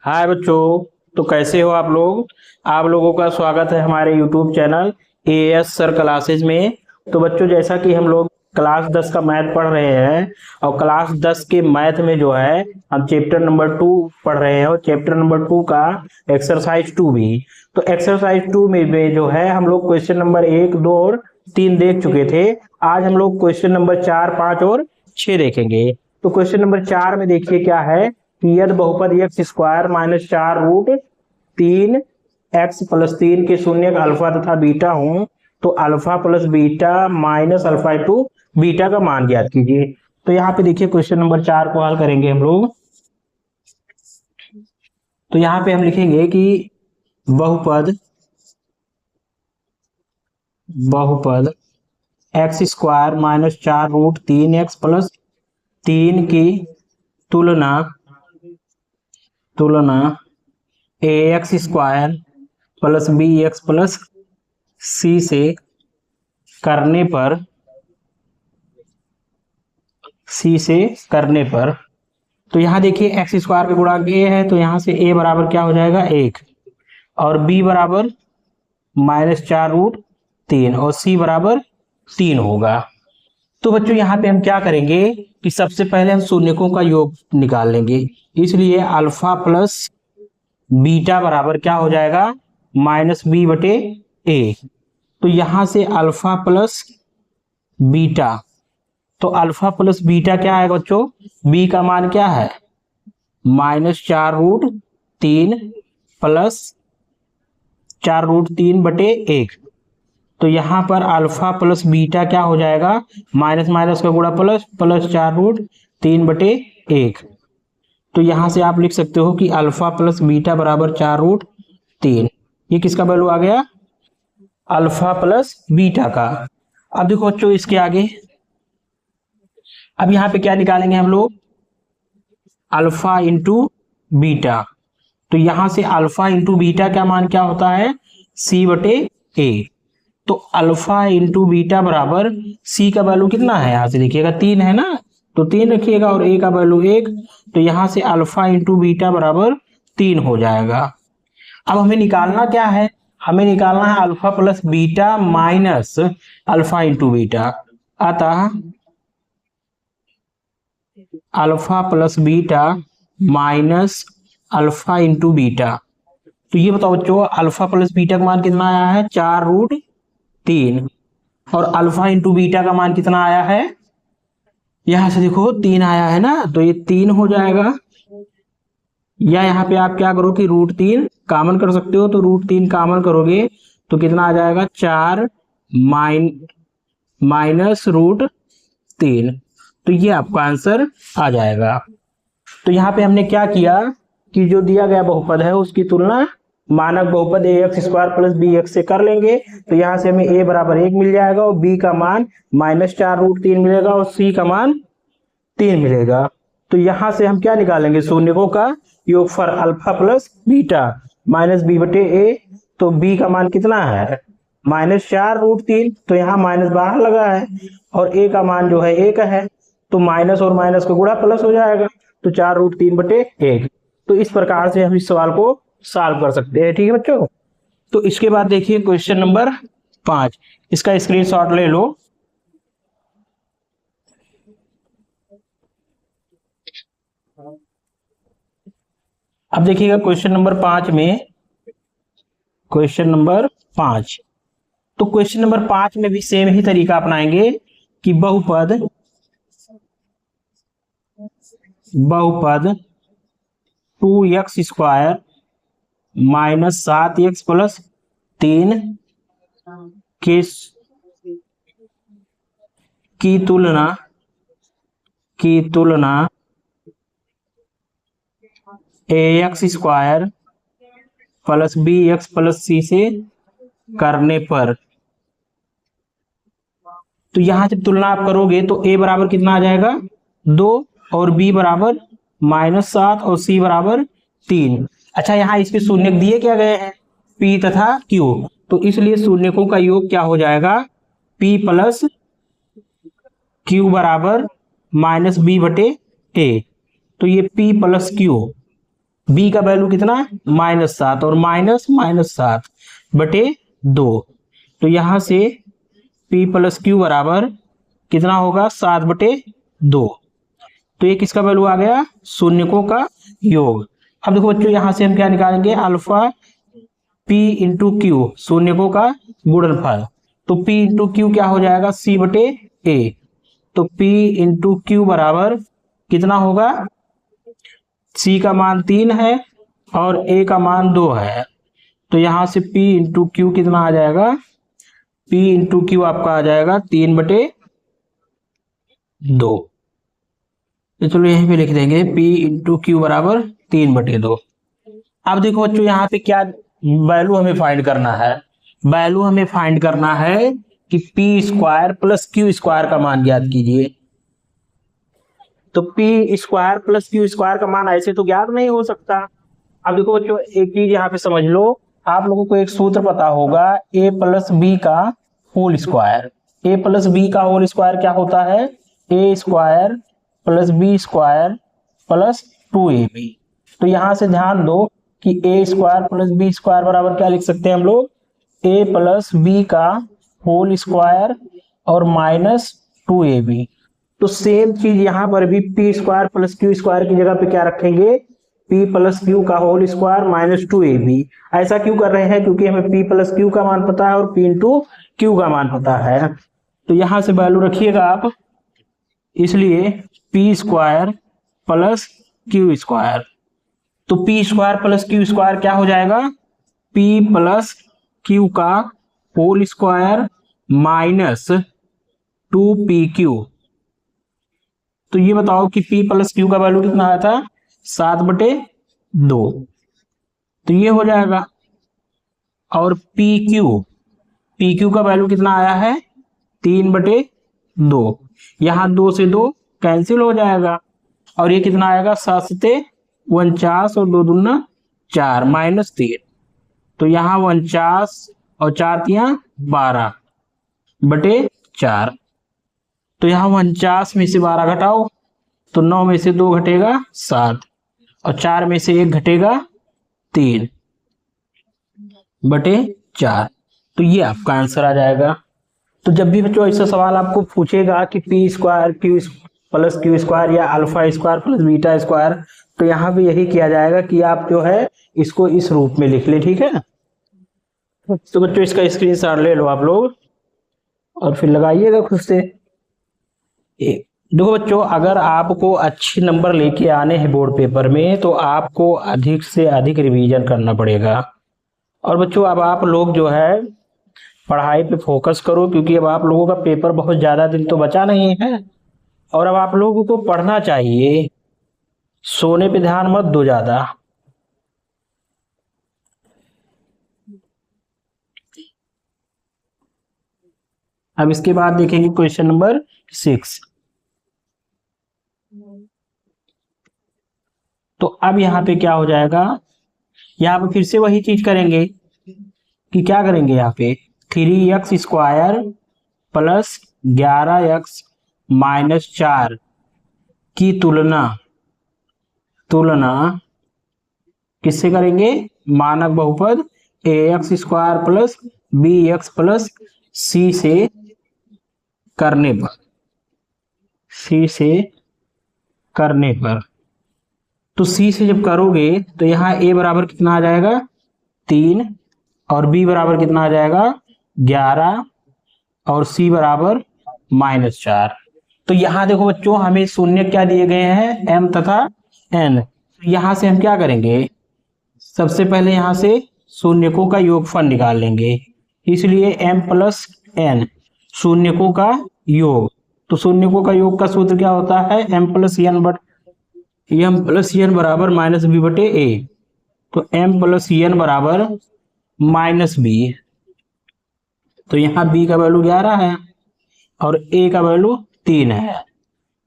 हाय बच्चों। तो कैसे हो आप लोग। आप लोगों का स्वागत है हमारे YouTube channel as sir classes में। तो बच्चों, जैसा कि हम लोग क्लास 10 का मैथ पढ़ रहे हैं और क्लास 10 के मैथ में जो है हम चैप्टर नंबर 2 पढ़ रहे हैं और चैप्टर नंबर 2 का एक्सरसाइज 2 भी। तो एक्सरसाइज 2 में जो है हम लोग क्वेश्चन नंबर 1, 2 और 3 देख चुके थे। आज हम लोग क्वेश्चन नंबर 4, 5 और 6 देखेंगे। तो क्वेश्चन नंबर 4 में देखिए क्या है कि यदि बहुपद एक्स स्क्वायर माइनस 4√3 x + 3 के शून्य का अल्फा तथा बीटा हूं तो alpha plus beta minus alpha into beta का मान ज्ञात कीजिए। तो यहाँ पे देखिए क्वेश्चन नंबर 4 को हल करेंगे हम लोग। तो यहाँ पे हम लिखेंगे कि बहुपद बहुपद एक्स स्क्वायर माइनस 4√3 x + 3 की तुलना तुलना a x square plus b x plus c से करने पर तो यहाँ देखिए एक्स स्क्वायर का गुणांक ए है, तो यहाँ से ए बराबर क्या हो जाएगा 1 और बी बराबर -4√3 और सी बराबर 3 होगा। तो बच्चों यहाँ पे हम क्या करेंगे कि सबसे पहले हम शून्यकों का योग निकाल लेंगे। इसलिए अल्फा प्लस बीटा बराबर क्या हो जाएगा -b/a। तो यहां से अल्फा प्लस बीटा, तो अल्फा प्लस बीटा क्या है बच्चों, b का मान क्या है -4√3 प्लस 4√3/1। तो यहां पर अल्फा प्लस बीटा क्या हो जाएगा, माइनस माइनस का गुणा प्लस, प्लस 4√3/1। तो यहां से आप लिख सकते हो कि अल्फा प्लस बीटा बराबर 4√3। ये किसका वैल्यू आ गया, अल्फा प्लस बीटा का। अब देखो बच्चों इसके आगे, अब यहां पे क्या निकालेंगे हम लोग, अल्फा इंटू बीटा। तो यहां से अल्फा इंटू बीटा का मान क्या होता है c/a। तो अल्फा इंटू बीटा बराबर c का वैल्यू कितना है, यहां से देखिएगा 3 है ना, तो 3 रखिएगा और a का वैल्यू 1। तो यहां से अल्फा इंटू बीटा बराबर 3 हो जाएगा। अब हमें निकालना क्या है, हमें निकालना है alpha plus beta minus alpha into beta. अतः alpha plus beta minus alpha into beta. तो ये बताओ बच्चों, अल्फा प्लस बीटा का मान कितना आया है 4√3 और अल्फा इंटू बीटा का मान कितना आया है, यहां से देखो 3 आया है ना, तो ये 3 हो जाएगा। या यहाँ पे आप क्या करो कि √3 कॉमन कर सकते हो, तो √3 कॉमन करोगे तो कितना आ जाएगा 4 माइनस √3। तो ये आपका आंसर आ जाएगा। तो यहाँ पे हमने क्या किया कि जो दिया गया बहुपद है उसकी तुलना मानक बहुपद a x square plus b x से कर लेंगे। तो यहाँ से हमें a बराबर 1 मिल जाएगा और b का मान -4√3 मिलेगा और c का मान 3 मिलेगा। तो यहां से हम क्या निकालेंगे, शून्यकों का योगफल alpha plus beta minus b/a। तो b का मान कितना है -4√3, तो यहाँ माइनस बाहर लगा है और a का मान जो है 1 है, तो माइनस और माइनस का गुणा प्लस हो जाएगा, तो 4√3/1। तो इस प्रकार से हम इस सवाल को सॉल्व कर सकते हैं। ठीक है बच्चों। तो इसके बाद देखिए क्वेश्चन नंबर 5, इसका स्क्रीनशॉट ले लो। अब देखिएगा क्वेश्चन नंबर 5 में, क्वेश्चन नंबर 5, तो क्वेश्चन नंबर 5 में भी सेम ही तरीका अपनाएंगे कि बहुपद 2x square minus 7x plus 3 की तुलना ax square plus bx plus c से करने पर। तो यहां जब तुलना आप करोगे तो a बराबर कितना आ जाएगा 2 और b बराबर -7 और c बराबर 3। अच्छा, यहाँ इसके शून्यक दिए क्या गए हैं p तथा q, तो इसलिए शून्यकों का योग क्या हो जाएगा p प्लस q बराबर -b/a। तो ये p प्लस q बी का वैल्यू कितना, -7, और -7 बटे 2। तो यहां से P प्लस क्यू बराबर कितना होगा, 7 बटे 2। तो ये किसका वैल्यू आ गया, शून्यकों का योग। अब देखो बच्चों यहां से हम क्या निकालेंगे, अल्फा P इंटू क्यू, शून्यकों का गुणनफल। तो P इंटू क्यू क्या हो जाएगा, C बटे A। तो P इंटू क्यू बराबर कितना होगा, C का मान 3 है और A का मान 2 है। तो यहां से P इंटू क्यू कितना आ जाएगा, P इंटू क्यू आपका आ जाएगा 3 बटे 2। तो चलो यहीं पे लिख देंगे P इंटू क्यू बराबर 3 बटे 2। अब देखो बच्चों यहाँ पे क्या वैल्यू हमें फाइंड करना है, वैल्यू हमें फाइंड करना है कि p square plus q square का मान ज्ञात कीजिए। तो p square plus q square का मान ऐसे तो ज्ञात नहीं हो सकता। अब देखो बच्चों एक चीज यहाँ पे समझ लो, आप लोगों को एक सूत्र पता होगा, ए प्लस बी का whole square. A plus b का होल स्क्वायर क्या होता है, a square plus b square plus 2ab। तो यहां से ध्यान दो कि a square plus b square बराबर क्या लिख सकते हैं हम लोग, ए प्लस बी का होल स्क्वायर और -2ab। तो सेम चीज यहां पर भी p square plus q square की जगह पे क्या रखेंगे, पी प्लस क्यू का होल स्क्वायर -2ab। ऐसा क्यों कर रहे हैं, क्योंकि हमें पी प्लस क्यू का मान पता है और पी इंटू क्यू का मान पता है। तो यहां से वैल्यू रखिएगा आप, इसलिए p square plus q square. तो p square plus q square क्या हो जाएगा, पी प्लस क्यू का होल स्क्वायर -2pq। तो ये बताओ कि p प्लस क्यू का वैल्यू कितना आया था, 7 बटे 2। तो ये हो जाएगा। और पी क्यू का वैल्यू कितना आया है, 3 बटे 2। यहां 2 से 2 कैंसिल हो जाएगा और ये कितना आएगा, 7 सते 49 और 2 दूना 4 -3। तो यहाँ 49 और 4 तिया 12 बटे 4। तो यहाँ 49 में से 12 घटाओ तो 9 में से 2 घटेगा 7 और 4 में से 1 घटेगा 3 बटे 4। तो ये आपका आंसर आ जाएगा। तो जब भी बच्चों ऐसा सवाल आपको पूछेगा कि p square q plus q square या alpha square plus beta square, तो यहाँ भी यही किया जाएगा कि आप जो है इसको इस रूप में लिख ले, ठीक है। तो बच्चों इसका स्क्रीनशॉट ले लो आप लोग और फिर लगाइएगा खुद से। देखो बच्चों अगर आपको अच्छे नंबर लेके आने हैं बोर्ड पेपर में तो आपको अधिक से अधिक रिवीजन करना पड़ेगा। और बच्चों अब आप लोग जो है पढ़ाई पे फोकस करो, क्योंकि अब आप लोगों का पेपर बहुत ज्यादा दिन तो बचा नहीं है और अब आप लोगों को पढ़ना चाहिए, सोने पे ध्यान मत दो ज्यादा। अब इसके बाद देखेंगे क्वेश्चन नंबर 6। तो अब यहाँ पे क्या हो जाएगा, यहाँ पे फिर से वही चीज करेंगे कि क्या करेंगे, यहाँ पे 3x स्क्वायर प्लस 11x -4 की तुलना किससे करेंगे, मानक बहुपद ax square plus bx plus c से करने पर। तो c से जब करोगे तो यहाँ a बराबर कितना आ जाएगा, 3 और b बराबर कितना आ जाएगा, 11 और c बराबर -4। तो यहाँ देखो बच्चों हमें शून्य क्या दिए गए हैं, m तथा n। यहाँ से हम क्या करेंगे, सबसे पहले यहाँ से शून्यकों का योगफल निकाल लेंगे, इसलिए m प्लस n शून्यकों का योग। तो शून्यकों का योग का सूत्र क्या होता है, m प्लस n बराबर -b बटे a। तो m प्लस n बराबर -b। तो यहाँ b का वैल्यू 11 है और a का वैल्यू 3 है।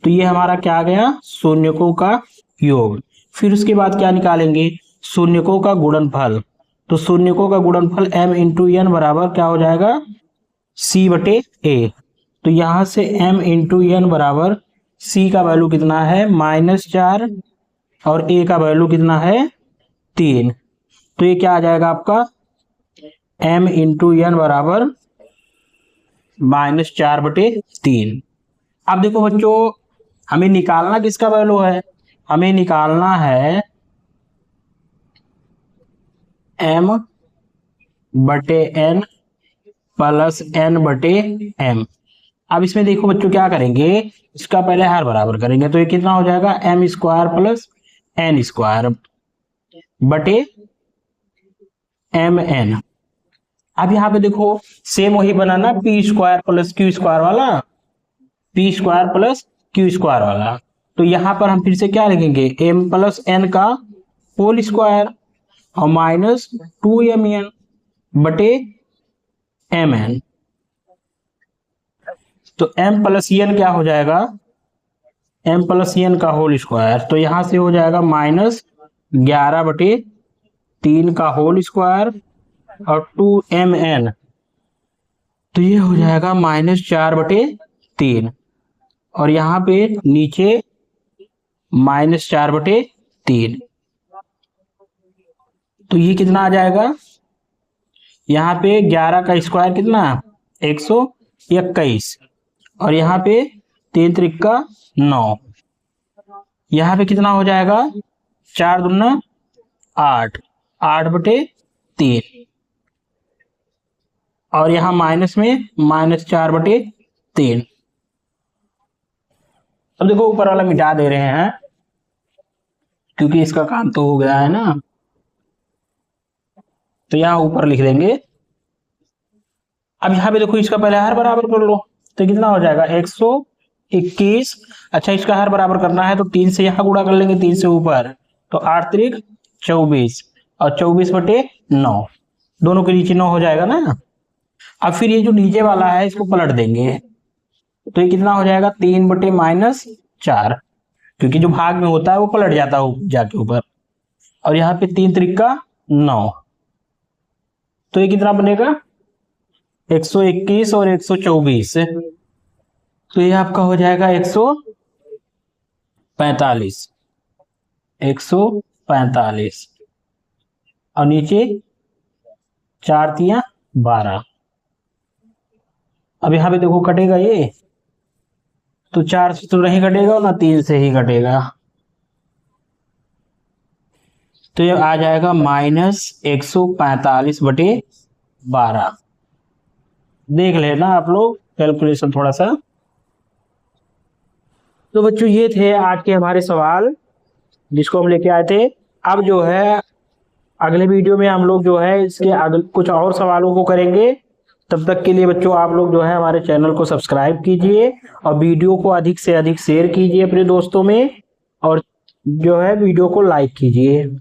तो ये हमारा क्या आ गया, शून्यकों का योग। फिर उसके बाद क्या निकालेंगे, शून्यकों का गुणनफल। तो शून्यकों का गुणनफल m इंटू n बराबर क्या हो जाएगा, c बटे a। तो यहां से m इंटू n बराबर c का वैल्यू कितना है, -4 और a का वैल्यू कितना है, 3, तो ये क्या आ जाएगा आपका m इंटू एन बराबर -4/3। अब देखो बच्चों, हमें निकालना किसका वैल्यू है, हमें निकालना है m/n प्लस n/m। अब इसमें देखो बच्चों क्या करेंगे, इसका पहले हर बराबर करेंगे, तो ये कितना हो जाएगा m² प्लस n² बटे mn। अब यहाँ पे देखो सेम वही बनाना p² प्लस q² वाला, p² प्लस q² वाला। तो यहाँ पर हम फिर से क्या लिखेंगे, m प्लस n का होल स्क्वायर और -2mn बटे mn। तो m प्लस n क्या हो जाएगा, m प्लस n का होल स्क्वायर, तो यहां से हो जाएगा -11/3 का होल स्क्वायर और 2mn, तो ये हो जाएगा -4/3 और यहाँ पे नीचे -4/3। तो ये कितना आ जाएगा, यहाँ पे 11 का स्क्वायर कितना 121 और यहाँ पे 3 त्रिक 9, यहाँ पे कितना हो जाएगा 4 दूना 8, 8/3 और यहाँ माइनस में -4/3। अब देखो ऊपर वाला मिटा दे रहे हैं क्योंकि इसका काम तो हो गया है ना, तो यहाँ ऊपर लिख देंगे। अब यहाँ पे देखो इसका पहले हर बराबर कर लो, तो कितना हो जाएगा 121। अच्छा इसका हर बराबर करना है तो 3 से यहाँ गुणा कर लेंगे, 3 से ऊपर, तो 8 त्रिक 24 और 24/9, दोनों के नीचे 9 हो जाएगा ना। अब फिर ये जो नीचे वाला है इसको पलट देंगे, तो ये कितना हो जाएगा 3/-4, क्योंकि जो भाग में होता है वो पलट जाता है जाके ऊपर, और यहाँ पे 3 त्रिक 9, तो ये कितना बनेगा 121 और 124, तो ये आपका हो जाएगा 145, 145 और नीचे 4 तिया 12। अब यहाँ पे देखो कटेगा ये, तो 4 से तो नहीं कटेगा ना 3 से ही कटेगा, तो ये आ जाएगा -145/12। देख लेना आप लोग कैलकुलेशन थोड़ा सा। तो बच्चों ये थे आज के हमारे सवाल जिसको हम लेके आए थे। अब जो है अगले वीडियो में हम लोग जो है इसके अगले कुछ और सवालों को करेंगे। तब तक के लिए बच्चों आप लोग जो है हमारे चैनल को सब्सक्राइब कीजिए और वीडियो को अधिक से अधिक शेयर कीजिए अपने दोस्तों में, और जो है वीडियो को लाइक कीजिए।